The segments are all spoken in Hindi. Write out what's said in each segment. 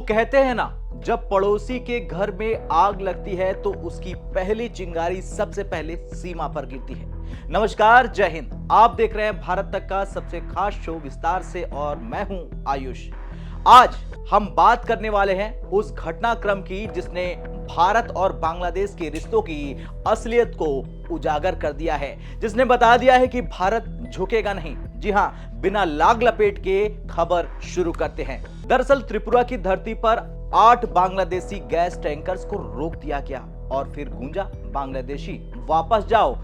कहते हैं ना, जब पड़ोसी के घर में आग लगती है तो उसकी पहली चिंगारी सबसे पहले सीमा पर गिरती है। नमस्कार, जय हिंद। आप देख रहे हैं भारत तक का सबसे खास शो विस्तार से और मैं हूं आयुष। आज हम बात करने वाले हैं उस घटनाक्रम की जिसने भारत और बांग्लादेश के रिश्तों की असलियत को उजागर कर दिया है, जिसने बता दिया है कि भारत झुकेगा नहीं। जी हां, बिना लाग लपेट के खबर शुरू करते हैं। दरअसल त्रिपुरा की धरती पर 8 बांग्लादेशी गैस टैंकर्स को रोक दिया गया और फिर गूंजा बांग्लादेशी वापस जाओ।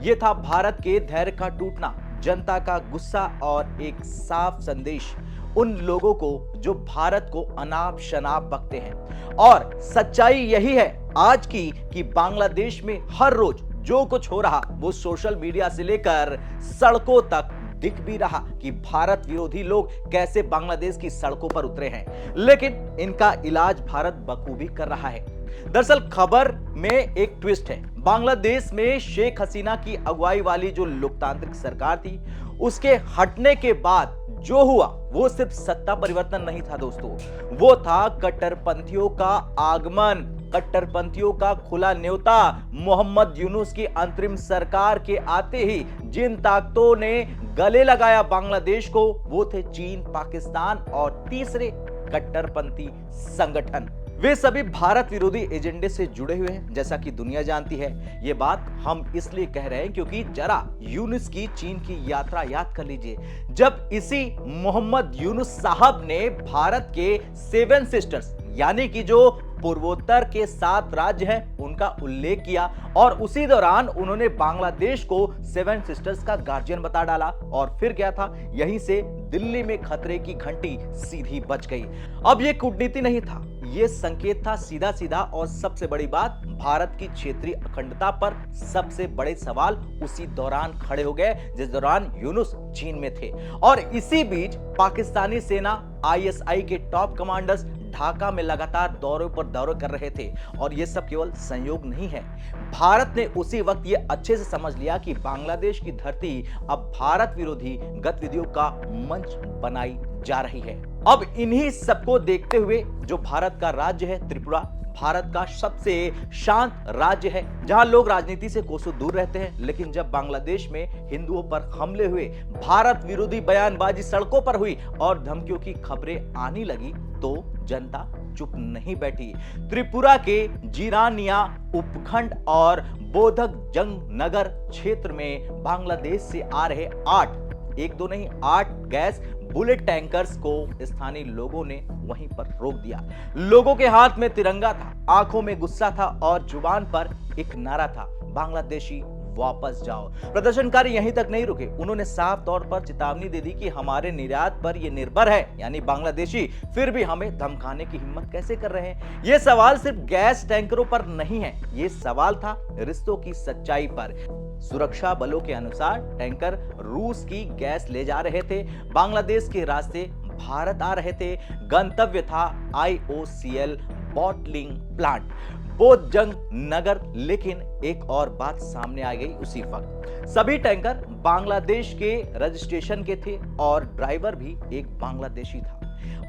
यह था भारत के धैर्य का टूटना, जनता का गुस्सा और एक साफ संदेश उन लोगों को जो भारत को अनाप शनाप बकते हैं। और सच्चाई यही है आज की कि बांग्लादेश में हर रोज जो कुछ हो रहा वो सोशल मीडिया से लेकर सड़कों तक दिख भी रहा कि भारत विरोधी लोग कैसे बांग्लादेश की सड़कों पर उतरे हैं, लेकिन इनका इलाज भारत बखूबी कर रहा है। दरअसल खबर में एक ट्विस्ट है। बांग्लादेश में शेख हसीना की अगुवाई वाली जो लोकतांत्रिक सरकार थी, उसके हटने के बाद जो हुआ वो सिर्फ सत्ता परिवर्तन नहीं था दोस्तों, वो था कट्टरपंथियों का आगमन, कट्टरपंथियों का खुला न्योता। मोहम्मद यूनुस की अंतरिम सरकार के आते ही जिन ताकतों ने गले लगाया बांग्लादेश को, वो थे चीन, पाकिस्तान और तीसरे कट्टरपंथी संगठन। वे सभी भारत विरोधी एजेंडे से जुड़े हुए हैं, जैसा कि दुनिया जानती है। ये बात हम इसलिए कह रहे हैं क्योंकि जरा यूनुस की चीन की यात्रा याद कर लीजिए। जब इसी मोहम्मद यूनुस साहब ने भारत के 7 सिस्टर्स यानी कि जो पूर्वोत्तर के 7 राज्य हैं उनका उल्लेख किया और उसी दौरान उन्होंने बांग्लादेश को 7 सिस्टर्स का गार्जियन बता डाला और फिर क्या था, यहीं से दिल्ली में खतरे की घंटी सीधी बज गई। अब यह कूटनीति नहीं था, यह संकेत था सीधा सीधा। और सबसे बड़ी बात, भारत की क्षेत्रीय अखंडता पर सबसे बड़े सवाल उसी दौरान खड़े हो गए जिस दौरान यूनुस चीन में थे। और इसी बीच पाकिस्तानी सेना, आईएसआई के टॉप कमांडर्स ढाका में लगातार दौरे पर दौरे कर रहे थे। और यह सब केवल संयोग नहीं है, भारत ने उसी वक्त यह अच्छे से समझ लिया कि बांग्लादेश की धरती अब भारत विरोधी गतिविधियों का मंच बनाई जा रही है। अब इन्हीं सबको देखते हुए जो भारत का राज्य है त्रिपुरा, भारत का सबसे शांत राज्य है जहां लोग राजनीति से कोसों दूर रहते हैं, लेकिन जब बांग्लादेश में हिंदुओं पर हमले हुए, भारत विरोधी बयानबाजी सड़कों पर हुई और धमकियों की खबरें आने लगी तो जनता चुप नहीं बैठी। त्रिपुरा के जीरानिया उपखंड और बोधक जंग नगर क्षेत्र में बांग्लादेश से आ रहे 8 गैस बुलेट टैंकर्स को स्थानीय लोगों ने वहीं पर रोक दिया। लोगों के हाथ में तिरंगा था, आंखों में गुस्सा था और जुबान पर एक नारा था, बांग्लादेशी वापस जाओ। प्रदर्शनकारी यहीं तक नहीं रुके, उन्होंने साफ तौर पर चेतावनी दे दी कि हमारे निर्यात पर ये निर्भर है, यानी बांग्लादेशी, फिर भी हमें धमकाने की हिम्मत कैसे कर रहे हैं। ये सवाल सिर्फ गैस टैंकरों पर नहीं है, ये सवाल था रिश्तों की सच्चाई पर। सुरक्षा बलों के अनुसार टैंकर रूस की गैस ले जा रहे थे, बांग्लादेश के रास्ते भारत आ रहे थे। गंतव्य था IOCL बॉटलिंग प्लांट, बोधजंग नगर। लेकिन एक और बात सामने आ गई उसी वक्त, सभी टैंकर बांग्लादेश के रजिस्ट्रेशन के थे और ड्राइवर भी एक बांग्लादेशी था।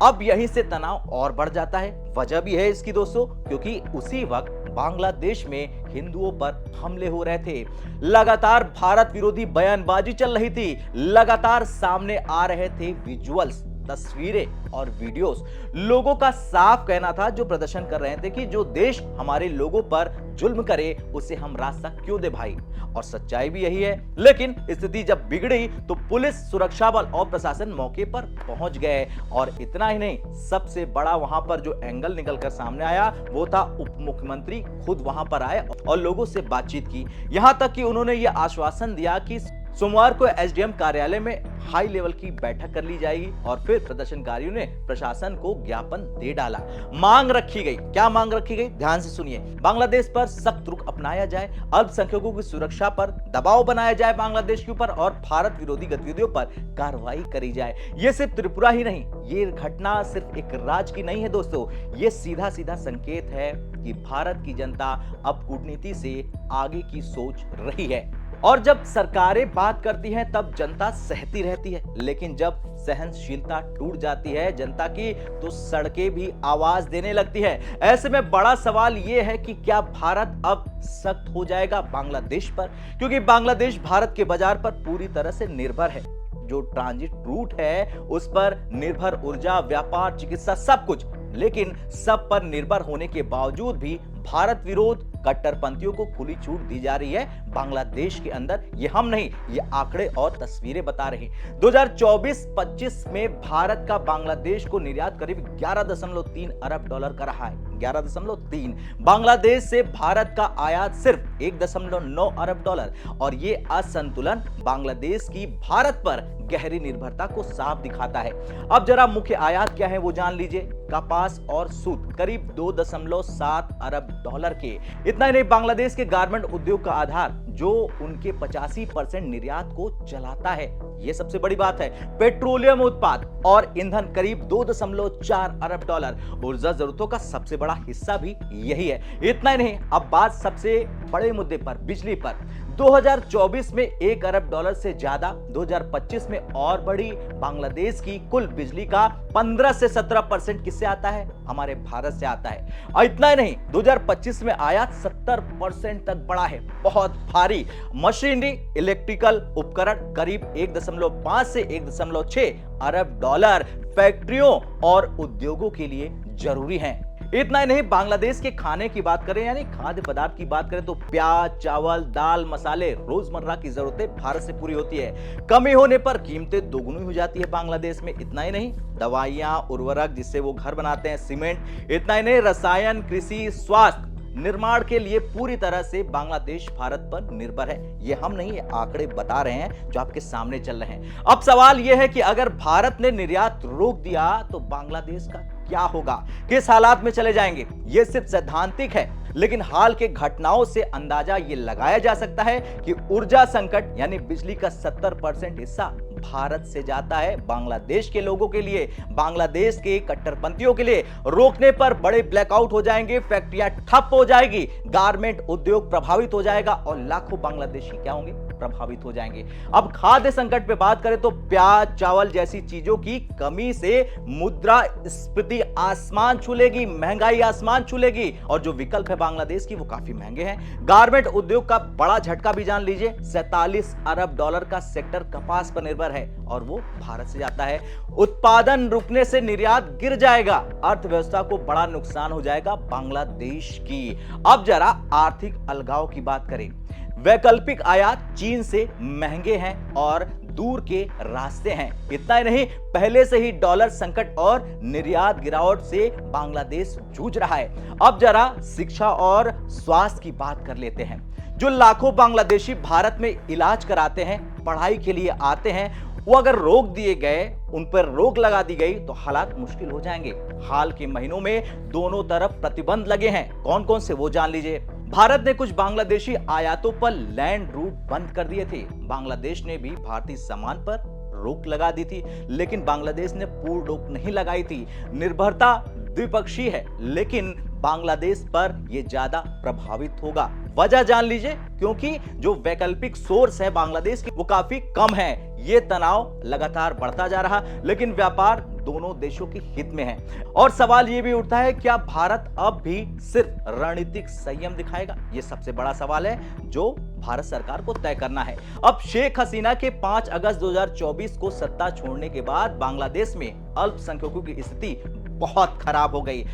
अब यहीं से तनाव और बढ़ जाता है। वजह भी है इसकी दोस्तों, क्योंकि उसी वक्त बांग्लादेश में हिंदुओं पर हमले हो रहे थे, लगातार भारत विरोधी बयानबाजी चल रही थी, लगातार सामने आ रहे थे विजुअल्स, तस्वीरें और वीडियोस। लोगों का साफ कहना था जो प्रदर्शन कर रहे थे कि जो देश हमारे लोगों पर जुल्म करे उसे हम रास्ता क्यों दे भाई। और सच्चाई भी यही है। लेकिन स्थिति जब बिगड़ी तो पुलिस, सुरक्षा बल और प्रशासन मौके पर पहुंच गए। और इतना ही नहीं, सबसे बड़ा वहां पर जो एंगल निकलकर सामने आया वो था उप मुख्यमंत्री खुद वहां पर आए और लोगों से बातचीत की। यहां तक कि उन्होंने यह आश्वासन दिया कि सोमवार को एसडीएम कार्यालय में हाई लेवल की बैठक कर ली जाएगी। और फिर प्रदर्शनकारियों ने प्रशासन को ज्ञापन दे डाला। मांग रखी गई, क्या मांग रखी गई, ध्यान से सुनिए। बांग्लादेश पर सख्त रुख अपनाया जाए, अल्पसंख्यकों की सुरक्षा पर दबाव बनाया जाए बांग्लादेश के ऊपर, और भारत विरोधी गतिविधियों पर कार्रवाई करी जाए। यह सिर्फ त्रिपुरा ही नहीं, ये घटना सिर्फ एक राज्य की नहीं है दोस्तों, ये सीधा सीधा संकेत है कि भारत की जनता अब कूटनीति से आगे की सोच रही है। और जब सरकारें बात करती हैं तब जनता सहती रहती है, लेकिन जब सहनशीलता टूट जाती है जनता की तो सड़कें भी आवाज देने लगती है। ऐसे में बड़ा सवाल यह है कि क्या भारत अब सख्त हो जाएगा बांग्लादेश पर, क्योंकि बांग्लादेश भारत के बाजार पर पूरी तरह से निर्भर है। जो ट्रांजिट रूट है उस पर निर्भर ऊर्जा, व्यापार, चिकित्सा, सब कुछ, लेकिन सब पर निर्भर होने के बावजूद भी भारत विरोध कट्टरपंथियों को खुली छूट दी जा रही है बांग्लादेश के अंदर। ये हम नहीं, ये आंकड़े और तस्वीरें बता रहे हैं। 2024-25 में भारत का बांग्लादेश को निर्यात करीब 11.3 अरब डॉलर का रहा है। 11.3। बांग्लादेश से भारत का आयात सिर्फ 1.9 अरब डॉलर, और ये असंतुलन बांग्लादेश की भारत पर गहरी निर्भरता को साफ दिखाता है। अब जरा मुख्य आयात क्या है वो जान लीजिए। कपास और सूत करीब 2.7 अरब डॉलर के। इतना ही नहीं, बांग्लादेश के गारमेंट उद्योग का आधार जो उनके 85% निर्यात को चलाता है, यह सबसे बड़ी बात है। पेट्रोलियम उत्पाद और ईंधन करीब 2.4 अरब डॉलर। ऊर्जा जरूरतों का सबसे बड़ा हिस्सा भी यही है। इतना ही नहीं, अब बात सबसे बड़े मुद्दे पर, बिजली पर। 2024 में 1 अरब डॉलर से ज्यादा, 2025 में और बढ़ी। बांग्लादेश की कुल बिजली का 15 से 17% किससे आता है? हमारे भारत से आता है। और इतना ही नहीं, 2025 में आयात 70% तक बढ़ा है। बहुत भारी मशीनरी, इलेक्ट्रिकल उपकरण करीब 1.5 से 1.6 अरब डॉलर फैक्ट्रियों और उद्योगों के लिए जरूरी है। इतना ही नहीं, बांग्लादेश के खाने की बात करें, यानी खाद्य पदार्थ की बात करें, तो प्याज, चावल, दाल, मसाले, रोजमर्रा की जरूरतें भारत से पूरी होती है। कमी होने पर कीमतें दोगुनी हो जाती है बांग्लादेश में। इतना ही नहीं, दवाइयां, उर्वरक जिससे वो घर बनाते हैं, सीमेंट, इतना ही नहीं, रसायन, कृषि, स्वास्थ्य, निर्माण के लिए पूरी तरह से बांग्लादेश भारत पर निर्भर है। ये हम नहीं, ये आंकड़े बता रहे हैं जो आपके सामने चल रहे हैं। अब सवाल यह है कि अगर भारत ने निर्यात रोक दिया तो बांग्लादेश का क्या होगा, किस हालात में चले जाएंगे? ये सिर्फ सैद्धांतिक है, लेकिन हाल के घटनाओं से अंदाजा ये लगाया जा सकता है कि ऊर्जा संकट यानी बिजली का 70% हिस्सा भारत से जाता है बांग्लादेश के लोगों के लिए, बांग्लादेश के कट्टरपंथियों के लिए। रोकने पर बड़े ब्लैकआउट हो जाएंगे, फैक्ट्रियां ठप हो जाएगी, गारमेंट उद्योग प्रभावित हो जाएगा और लाखों बांग्लादेशी क्या होंगे? प्रभावित हो जाएंगे। अब खाद्य संकट पे बात करें तो प्याज, चावल जैसी चीजों की कमी से मुद्रास्फीति आसमान छूलेगी, महंगाई आसमान छूलेगी, और जो विकल्प है बांग्लादेश की वो काफी महंगे हैं। गारमेंट उद्योग का बड़ा झटका भी जान लीजिए। 47 अरब डॉलर का सेक्टर कपास पर निर्भर है और वो भारत से जाता है। उत्पादन रुकने से निर्यात गिर जाएगा, अर्थव्यवस्था को बड़ा नुकसान हो जाएगा बांग्लादेश की। अब जरा आर्थिक अलगाव की बात करें। वैकल्पिक आयात चीन से महंगे हैं और दूर के रास्ते हैं। इतना ही नहीं, पहले से ही डॉलर संकट और निर्यात गिरावट से बांग्लादेश जूझ रहा है। अब जरा शिक्षा और स्वास्थ्य की बात कर लेते हैं। जो लाखों बांग्लादेशी भारत में इलाज कराते हैं, पढ़ाई के लिए आते हैं, वो अगर रोक दिए गए, उन पर रोक लगा दी गई तो हालात मुश्किल हो जाएंगे। हाल के महीनों में दोनों तरफ प्रतिबंध लगे हैं। कौन कौन से वो जान लीजिए। भारत ने कुछ बांग्लादेशी आयातों पर लैंड रूट बंद कर दिए थे। बांग्लादेश ने भी भारतीय सामान पर रोक लगा दी थी, लेकिन बांग्लादेश ने पूर्ण रोक नहीं लगाई थी। निर्भरता द्विपक्षीय है, लेकिन बांग्लादेश पर यह ज्यादा प्रभावित होगा। वजह जान लीजिए, क्योंकि जो वैकल्पिक सोर्स है बांग्लादेश की वो काफी कम है। ये तनाव लगातार बढ़ता जा रहा, लेकिन व्यापार दोनों देशों के हित में है। और सवाल ये भी उठता है, क्या भारत अब भी सिर्फ रणनीतिक संयम दिखाएगा? ये सबसे बड़ा सवाल है जो भारत सरकार को तय करना है। अब शेख हसीना के 5 अगस्त 2024 को सत्ता छोड़ने के बाद बांग्लादेश में अल्पसंख्यकों की स्थिति बहुत खराब हो गई।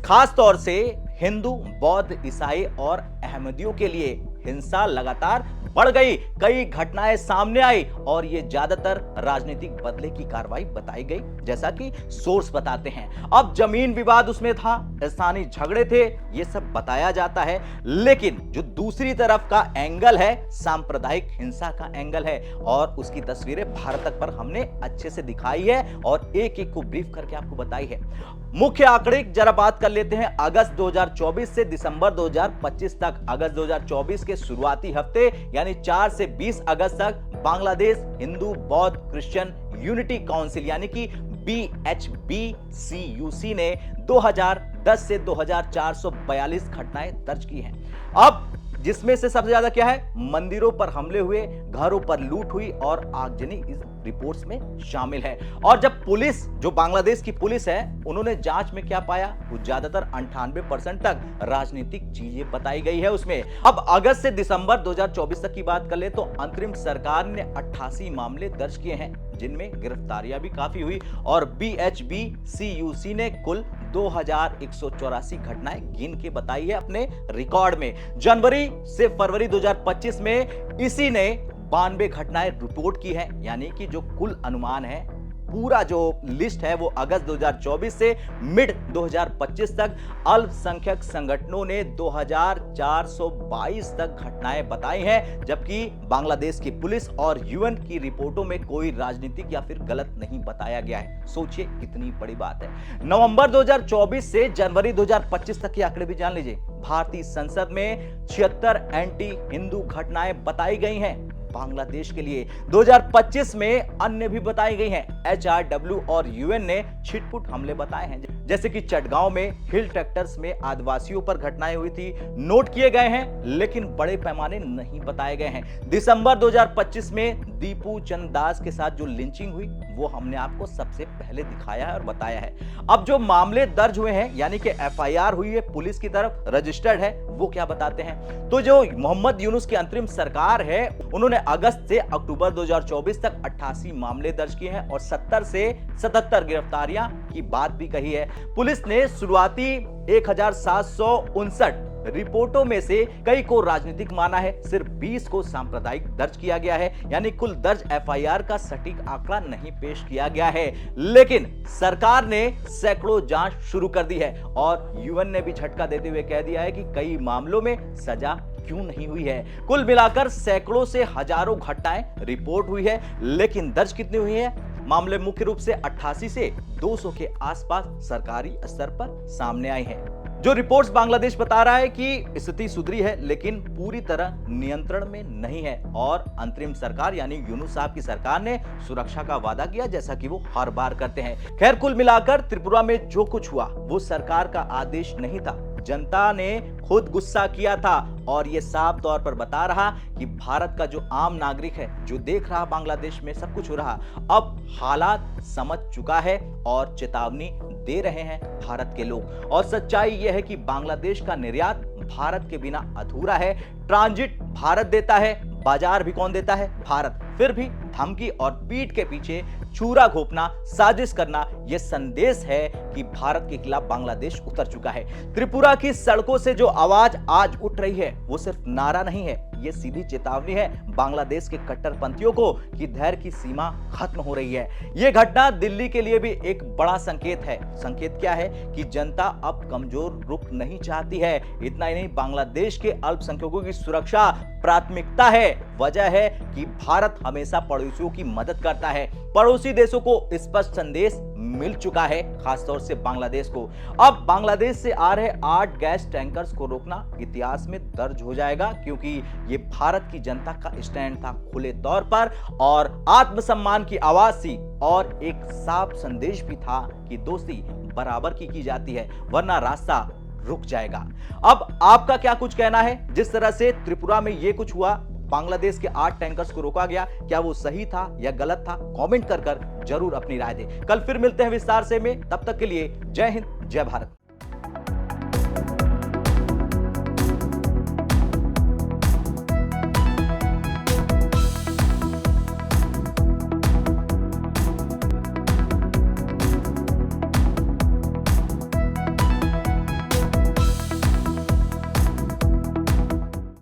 खास तौर से हिंदू, बौद्ध, ईसाई और अहमदियों के लिए हिंसा लगातार बढ़ गई। कई घटनाएं सामने आई और ये ज्यादातर राजनीतिक बदले की कार्रवाई बताई गई, जैसा कि सोर्स बताते हैं। अब जमीन विवाद उसमें था, स्थानीय झगड़े थे, ये सब बताया जाता है। लेकिन जो दूसरी तरफ का एंगल है, सांप्रदायिक हिंसा का एंगल है, और उसकी तस्वीरें भारत तक पर हमने अच्छे से दिखाई है और एक एक को ब्रीफ करके आपको बताई है। मुख्य आंकड़े जरा बात कर लेते हैं। अगस्त 2024 से दिसंबर 2025 तक, अगस्त 2024 के शुरुआती हफ्ते यानी 4 से 20 अगस्त तक बांग्लादेश हिंदू, बौद्ध, क्रिश्चियन यूनिटी काउंसिल यानी कि BHBCUC ने 2010 से 2442 घटनाएं दर्ज की हैं। अब जिसमें से सबसे ज्यादा क्या है, मंदिरों पर हमले हुए, घरों पर लूट हुई और आगजनी इस रिपोर्ट्स में शामिल है। और जब पुलिस, जो बांग्लादेश की पुलिस है, उन्होंने जांच में क्या पाया, वो ज्यादातर 98% तक राजनीतिक चीजें बताई गई है उसमें। अब अगस्त से दिसंबर 2024 तक की बात कर ले तो अंतरिम सरकार ने 88 मामले दर्ज किए हैं, जिनमें गिरफ्तारियां भी काफी हुई और BHBCUC ने कुल 2184 घटनाएं गिन के बताई है अपने रिकॉर्ड में। जनवरी से फरवरी 2025 में इसी ने 92 घटनाएं रिपोर्ट की है, यानी कि जो कुल अनुमान है, पूरा जो लिस्ट है वो अगस्त 2024 से मिड 2025 तक अल्पसंख्यक संगठनों ने 2422 तक घटनाएं बताई हैं, जबकि बांग्लादेश की पुलिस और UN की रिपोर्टों में कोई राजनीतिक या फिर गलत नहीं बताया गया है। सोचिए कितनी बड़ी बात है। नवंबर 2024 से जनवरी 2025 तक के आंकड़े भी जान लीजिए। भारतीय संसद में 76 एंटी हिंदू घटनाएं बताई गई हैं बांग्लादेश के लिए। 2025 में अन्य भी बताई गई हैं। HRW और UN ने छिटपुट हमले बताए हैं, जैसे कि चटगांव में हिल ट्रैक्टर्स में आदिवासियों पर घटनाएं हुई थी, नोट किए गए हैं, लेकिन बड़े पैमाने नहीं बताए गए हैं। दिसंबर 2025 में दीपू चंद दास के साथ जो लिंचिंग हुई वो हमने आपको सबसे पहले दिखाया है और बताया है। अब जो मामले दर्ज हुए हैं, यानी कि FIR हुई है, पुलिस की तरफ रजिस्टर्ड है, वो क्या बताते हैं। तो जो मोहम्मद यूनुस की अंतरिम सरकार है, उन्होंने अगस्त से अक्टूबर 2024 तक 88 मामले दर्ज किए हैं और 70 से 77 गिरफ्तारियां की बात भी कही है। पुलिस ने शुरुआती 1759 रिपोर्टों में से कई को राजनीतिक माना है, सिर्फ 20 को सांप्रदायिक दर्ज किया गया है, यानी कुल दर्ज FIR का सटीक आंकड़ा नहीं पेश किया गया है। लेकिन सरकार ने सैकड़ों जांच शुरू कर दी है और UN ने भी झटका देते हुए कह दिया है कि कई मामलों में सजा क्यों नहीं हुई है। कुल मिलाकर सैकड़ों से हजारों घटनाएं रिपोर्ट हुई है, लेकिन दर्ज कितनी हुई है? मामले मुख्य रूप से 88 से 200 के आसपास सरकारी स्तर पर सामने आए हैं। जो रिपोर्ट्स बांग्लादेश बता रहा है कि स्थिति सुधरी है, लेकिन पूरी तरह नियंत्रण में नहीं है और अंतरिम सरकार यानी यूनुस साहब की सरकार ने सुरक्षा का वादा किया, जैसा कि वो हर बार करते हैं। खैर, कुल मिलाकर त्रिपुरा में जो कुछ हुआ वो सरकार का आदेश नहीं था, जनता ने खुद गुस्सा किया था और यह साफ तौर पर बता रहा कि भारत का जो आम नागरिक है, जो देख रहा बांग्लादेश में सब कुछ हो रहा, अब हालात समझ चुका है और चेतावनी दे रहे हैं भारत के लोग। और सच्चाई यह है कि बांग्लादेश का निर्यात भारत के बिना अधूरा है। ट्रांजिट भारत देता है, बाजार भी कौन देता है? भारत। फिर भी धमकी और पीठ के पीछे चूरा घोपना, साजिश करना, यह संदेश है कि भारत के खिलाफ बांग्लादेश उतर चुका है। त्रिपुरा की सड़कों से जो आवाज आज उठ रही है वो सिर्फ नारा नहीं है, ये सीधी चेतावनी है बांग्लादेश के कट्टरपंथियों को कि धैर्य की सीमा खत्म हो रही है। यह घटना दिल्ली के लिए भी एक बड़ा संकेत है। संकेत क्या है? कि जनता अब कमजोर रुख नहीं चाहती है। इतना ही नहीं, बांग्लादेश के अल्पसंख्यकों की सुरक्षा प्राथमिकता है। वजह है कि भारत हमेशा पड़ोसियों की मदद करता है। पड़ोसी देशों को स्पष्ट संदेश मिल चुका है, खासतौर से बांग्लादेश को। अब बांग्लादेश से आ रहे 8 गैस टैंकर्स को रोकना इतिहास में दर्ज हो जाएगा, क्योंकि ये भारत की जनता का स्टैंड था खुले तौर पर और आत्मसम्मान की आवाज थी और एक साफ संदेश भी था कि दोस्ती बराबर की जाती है, वरना रास्ता रुक जाएगा। अब आपका क्या कुछ कहना है? जिस तरह से त्रिपुरा में ये कुछ हुआ, बांग्लादेश के 8 टैंकर्स को रोका गया, क्या वो सही था या गलत था? कमेंट कर जरूर अपनी राय दें। कल फिर मिलते हैं विस्तार से में, तब तक के लिए जय हिंद, जय भारत।